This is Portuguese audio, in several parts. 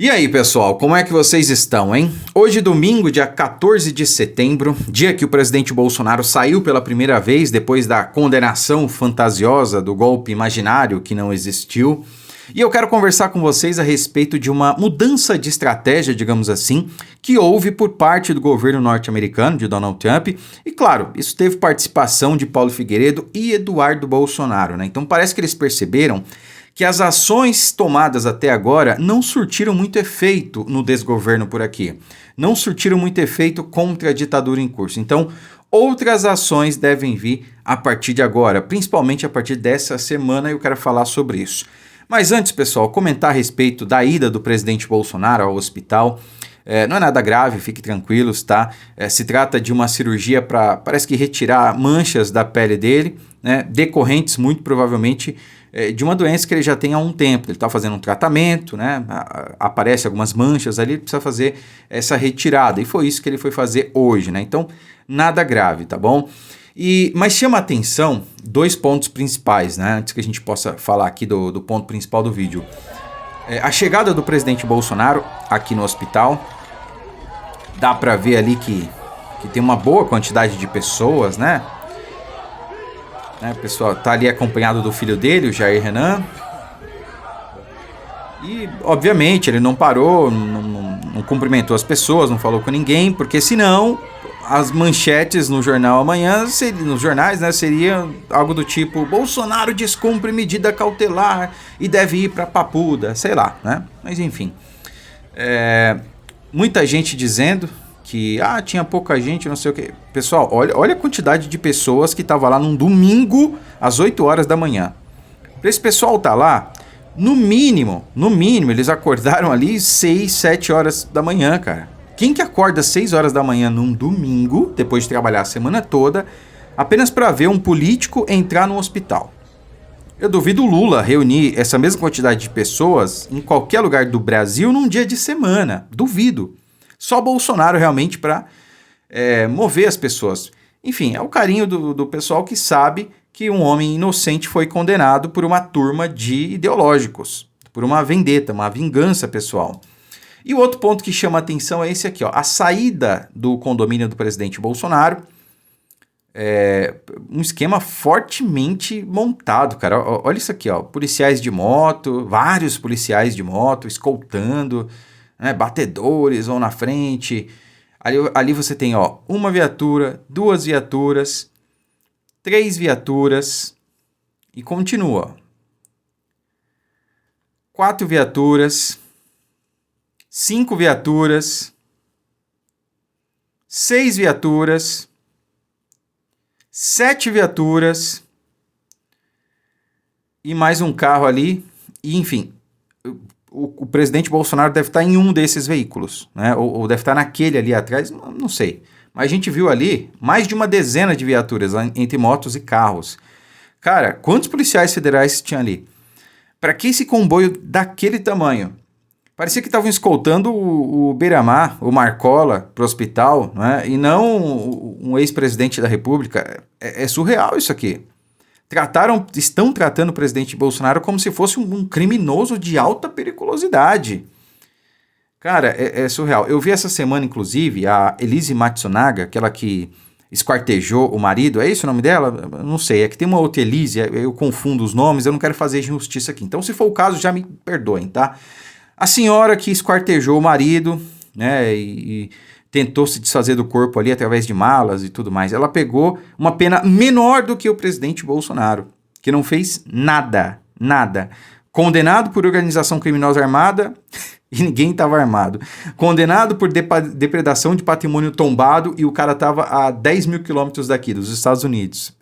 E aí, pessoal, como é que vocês estão, hein? Hoje, domingo, dia 14 de setembro, dia que o presidente Bolsonaro saiu pela primeira vez depois da condenação fantasiosa do golpe imaginário que não existiu. E eu quero conversar com vocês a respeito de uma mudança de estratégia, digamos assim, que houve por parte do governo norte-americano, de Donald Trump. E claro, isso teve participação de Paulo Figueiredo e Eduardo Bolsonaro, né? Então parece que eles perceberam que as ações tomadas até agora não surtiram muito efeito no desgoverno por aqui. Não surtiram muito efeito contra a ditadura em curso. Então, outras ações devem vir a partir de agora, principalmente a partir dessa semana, e eu quero falar sobre isso. Mas antes, pessoal, comentar a respeito da ida do presidente Bolsonaro ao hospital. Não é nada grave, fiquem tranquilos, tá? Se trata de uma cirurgia para, parece que, retirar manchas da pele dele, né, decorrentes, muito provavelmente, de uma doença que ele já tem há um tempo. Ele está fazendo um tratamento, né? Aparece algumas manchas ali, ele precisa fazer essa retirada. E foi isso que ele foi fazer hoje, né? Então, nada grave, tá bom? Mas chama a atenção dois pontos principais, né? Antes que a gente possa falar aqui do ponto principal do vídeo. A chegada do presidente Bolsonaro aqui no hospital, dá para ver ali que tem uma boa quantidade de pessoas, né? O pessoal tá ali acompanhado do filho dele, o Jair Renan. E, obviamente, ele não parou, não cumprimentou as pessoas, não falou com ninguém, porque senão as manchetes no jornal amanhã, nos jornais, né, seria algo do tipo: Bolsonaro descumpre medida cautelar e deve ir para Papuda, sei lá, né? Mas enfim, muita gente dizendo que tinha pouca gente, não sei o que. Pessoal, olha a quantidade de pessoas que tava lá num domingo às 8 horas da manhã. Pra esse pessoal tá lá, no mínimo, eles acordaram ali 6, 7 horas da manhã, cara. Quem que acorda às 6 horas da manhã num domingo, depois de trabalhar a semana toda, apenas para ver um político entrar no hospital? Eu duvido o Lula reunir essa mesma quantidade de pessoas em qualquer lugar do Brasil num dia de semana. Duvido. Só Bolsonaro realmente para mover as pessoas. Enfim, é o carinho do pessoal que sabe que um homem inocente foi condenado por uma turma de ideológicos, por uma vendetta, uma vingança pessoal. E o outro ponto que chama a atenção é esse aqui, ó, a saída do condomínio do presidente Bolsonaro. Um esquema fortemente montado, cara. Olha isso aqui, ó, policiais de moto, vários policiais de moto escoltando, né, batedores vão na frente. Ali você tem, ó, uma viatura, 2 viaturas, 3 viaturas e continua. 4 viaturas, 5 viaturas, 6 viaturas, 7 viaturas e mais um carro ali. E, enfim, o presidente Bolsonaro deve estar em um desses veículos, né? Ou deve estar naquele ali atrás, não sei. Mas a gente viu ali mais de uma dezena de viaturas entre motos e carros. Cara, quantos policiais federais tinha ali? Para que esse comboio daquele tamanho? Parecia que estavam escoltando o Beiramar, o Marcola, para o hospital, né? E não um ex-presidente da República. É surreal isso aqui. Estão tratando o presidente Bolsonaro como se fosse um criminoso de alta periculosidade. Cara, é surreal. Eu vi essa semana, inclusive, a Elise Matsunaga, aquela que esquartejou o marido. É esse o nome dela? Não sei. É que tem uma outra Elise, eu confundo os nomes, eu não quero fazer injustiça aqui. Então, se for o caso, já me perdoem, tá? A senhora que esquartejou o marido, né, e tentou se desfazer do corpo ali através de malas e tudo mais. Ela pegou uma pena menor do que o presidente Bolsonaro, que não fez nada. Condenado por organização criminosa armada e ninguém estava armado. Condenado por depredação de patrimônio tombado e o cara estava a 10 mil quilômetros daqui, dos Estados Unidos.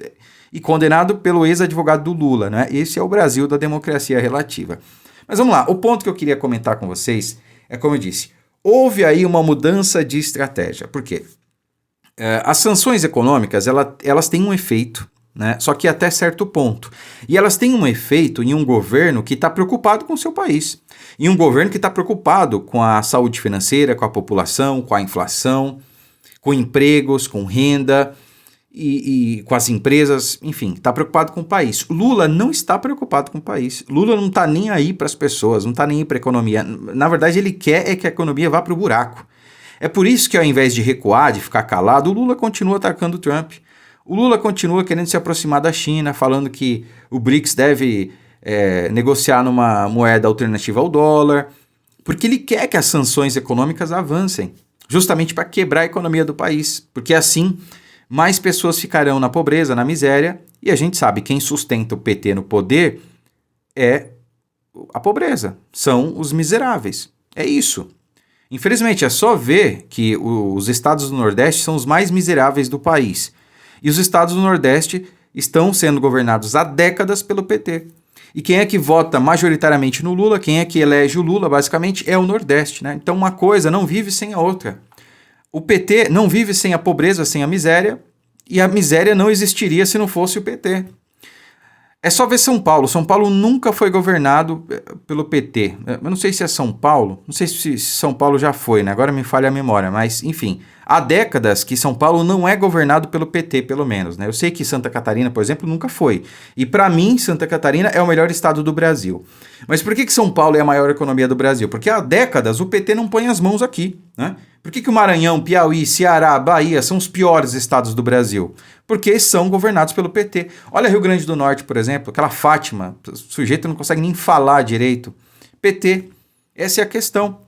E condenado pelo ex-advogado do Lula, né? Esse é o Brasil da democracia relativa. Mas vamos lá, o ponto que eu queria comentar com vocês é, como eu disse, houve aí uma mudança de estratégia. Por quê? As sanções econômicas, elas têm um efeito, né? Só que até certo ponto. E elas têm um efeito em um governo que está preocupado com o seu país. Em um governo que está preocupado com a saúde financeira, com a população, com a inflação, com empregos, com renda. e com as empresas, enfim, está preocupado com o país. Lula não está preocupado com o país. Lula não está nem aí para as pessoas, não está nem aí para a economia. Na verdade, ele quer é que a economia vá para o buraco. É por isso que, ao invés de recuar, de ficar calado, o Lula continua atacando o Trump. O Lula continua querendo se aproximar da China, falando que o BRICS deve negociar numa moeda alternativa ao dólar, porque ele quer que as sanções econômicas avancem, justamente para quebrar a economia do país, porque assim mais pessoas ficarão na pobreza, na miséria, e a gente sabe, quem sustenta o PT no poder é a pobreza, são os miseráveis, é isso. Infelizmente, é só ver que os estados do Nordeste são os mais miseráveis do país, e os estados do Nordeste estão sendo governados há décadas pelo PT. E quem é que vota majoritariamente no Lula, quem é que elege o Lula, basicamente, é o Nordeste, né? Então uma coisa não vive sem a outra. O PT não vive sem a pobreza, sem a miséria, e a miséria não existiria se não fosse o PT. É só ver São Paulo. São Paulo nunca foi governado pelo PT. Eu não sei se é São Paulo, não sei se São Paulo já foi, né? Agora me falha a memória, mas enfim. Há décadas que São Paulo não é governado pelo PT, pelo menos, né? Eu sei que Santa Catarina, por exemplo, nunca foi. E para mim, Santa Catarina é o melhor estado do Brasil. Mas por que São Paulo é a maior economia do Brasil? Porque há décadas o PT não põe as mãos aqui, né? Por que o Maranhão, Piauí, Ceará, Bahia são os piores estados do Brasil? Porque são governados pelo PT. Olha Rio Grande do Norte, por exemplo, aquela Fátima, o sujeito não consegue nem falar direito. PT, essa é a questão.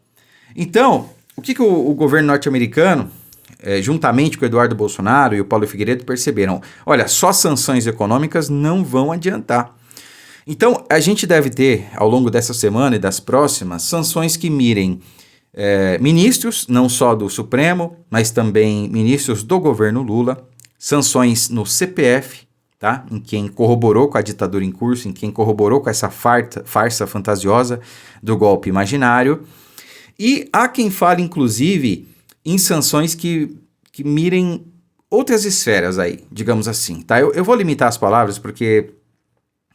Então, o que o governo norte-americano, juntamente com o Eduardo Bolsonaro e o Paulo Figueiredo, perceberam? Olha, só sanções econômicas não vão adiantar. Então, a gente deve ter, ao longo dessa semana e das próximas, sanções que mirem ministros, não só do Supremo, mas também ministros do governo Lula, sanções no CPF, tá? Em quem corroborou com a ditadura em curso, em quem corroborou com essa farsa fantasiosa do golpe imaginário, e há quem fale, inclusive, em sanções que mirem outras esferas aí, digamos assim, tá? Eu vou limitar as palavras porque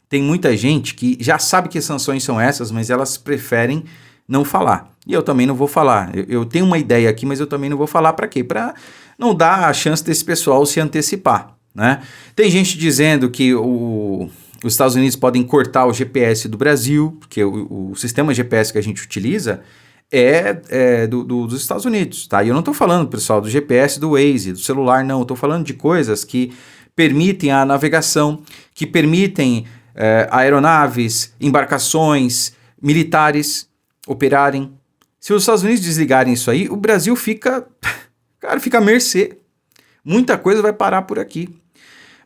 tem muita gente que já sabe que sanções são essas, mas elas preferem não falar. E eu também não vou falar. Eu tenho uma ideia aqui, mas eu também não vou falar para quê? Para não dar a chance desse pessoal se antecipar, né? Tem gente dizendo que os Estados Unidos podem cortar o GPS do Brasil, porque o sistema GPS que a gente utiliza é dos Estados Unidos, tá? E eu não estou falando, pessoal, do GPS do Waze, do celular, não. Eu estou falando de coisas que permitem a navegação, que permitem aeronaves, embarcações, militares operarem. Se os Estados Unidos desligarem isso aí, o Brasil fica à mercê. Muita coisa vai parar por aqui.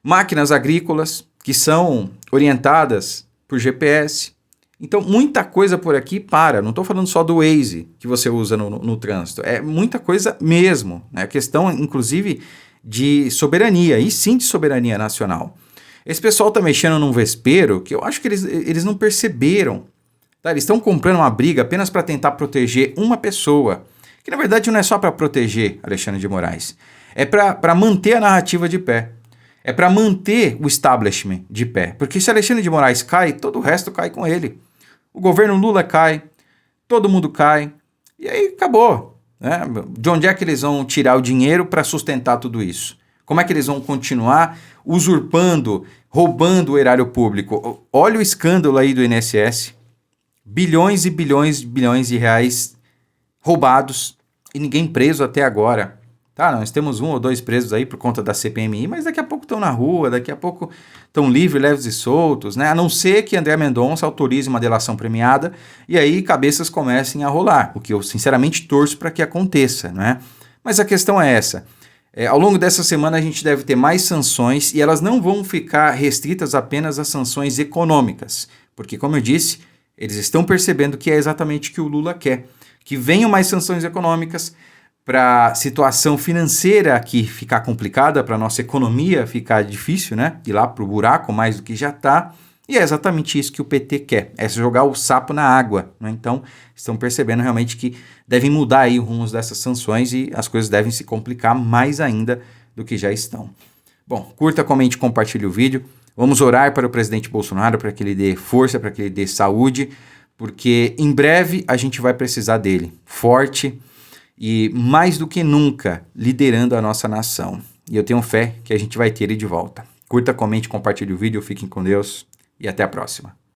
Máquinas agrícolas que são orientadas por GPS. Então, muita coisa por aqui para. Não estou falando só do Waze que você usa no trânsito. É muita coisa mesmo. Né? A questão, inclusive, de soberania, e sim de soberania nacional. Esse pessoal está mexendo num vespeiro que eu acho que eles não perceberam. Tá? Eles estão comprando uma briga apenas para tentar proteger uma pessoa, que na verdade não é só para proteger Alexandre de Moraes, é para manter a narrativa de pé, é para manter o establishment de pé, porque se Alexandre de Moraes cai, todo o resto cai com ele. O governo Lula cai, todo mundo cai, e aí acabou. Né? De onde é que eles vão tirar o dinheiro para sustentar tudo isso? Como é que eles vão continuar usurpando, roubando o erário público? Olha o escândalo aí do INSS. Bilhões e bilhões de reais roubados e ninguém preso até agora. Tá, nós temos 1 ou 2 presos aí por conta da CPMI, mas daqui a pouco estão na rua, daqui a pouco estão livres, leves e soltos, né? A não ser que André Mendonça autorize uma delação premiada e aí cabeças comecem a rolar, o que eu sinceramente torço para que aconteça, né? Mas a questão é essa. Ao longo dessa semana a gente deve ter mais sanções e elas não vão ficar restritas apenas às sanções econômicas, porque, como eu disse, eles estão percebendo que é exatamente o que o Lula quer, que venham mais sanções econômicas para a situação financeira aqui ficar complicada, para a nossa economia ficar difícil, né? Ir lá para o buraco mais do que já está. E é exatamente isso que o PT quer, é jogar o sapo na água. Né? Então, estão percebendo realmente que devem mudar aí os rumos dessas sanções e as coisas devem se complicar mais ainda do que já estão. Bom, curta, comente, compartilhe o vídeo. Vamos orar para o presidente Bolsonaro, para que ele dê força, para que ele dê saúde, porque em breve a gente vai precisar dele, forte e mais do que nunca liderando a nossa nação. e eu tenho fé que a gente vai ter ele de volta. Curta, comente, compartilhe o vídeo, fiquem com Deus e até a próxima.